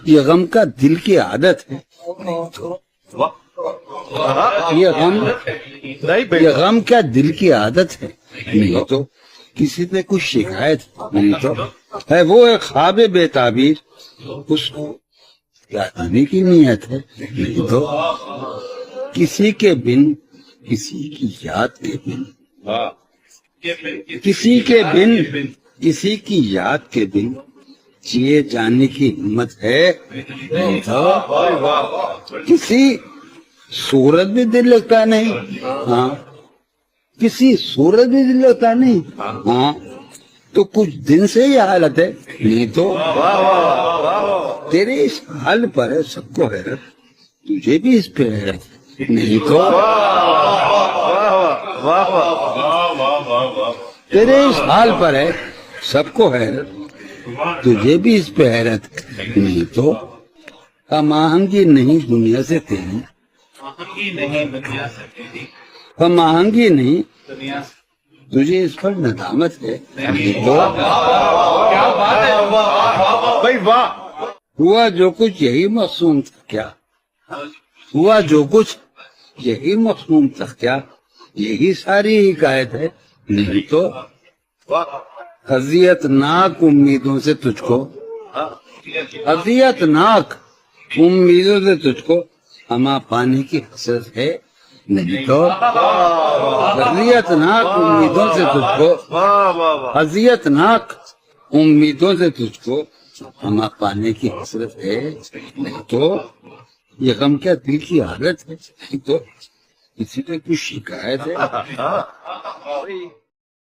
یہ غم کا دل کی عادت ہے، یہ غم کیا دل کی عادت ہے، نہیں تو کسی سے کچھ شکایت نہیں تو ہے وہ ایک خواب بے تعبیر، اس کو یادانے کی نیت ہے، نہیں تو کسی کے بن کسی کی یاد کے بن، کسی کے بن کسی کی یاد کے بن جیے جانے کی ہمت ہے، نہیں تو کسی صورت بھی دل لگتا نہیں، ہاں کسی صورت بھی دل لگتا نہیں، ہاں تو کچھ دن سے یہ حالت ہے، نہیں تو تیرے اس حال پر ہے سب کو حیرت، تجھے بھی اس پہ حیرت، نہیں تو تیرے اس حال پر ہے سب کو حیرت، تجھے بھی اس پہ حیرت، نہیں تو ہم آہنگی نہیں دنیا سے تیری، ہم آہنگی نہیں تجھے اس پر ندامت ہے، نہیں تو ہوا جو کچھ یہی مقصود تھا کیا، ہوا جو کچھ یہی مقصود تھا کیا، یہی ساری حکایت ہے، نہیں تو اذیت ناک امیدوں سے تجھ کو، اذیت ناک امیدوں سے تجھ کو ہما پانے کی حسرت ہے، نہیں تو اذیت ناک امیدوں سے تجھ کو، اذیت ناک امیدوں سے تجھ کو ہما پانے کی حسرت ہے، نہیں تو یہ غم کیا دل کی حالت ہے، نہیں تو کسی سے کچھ شکایت ہے۔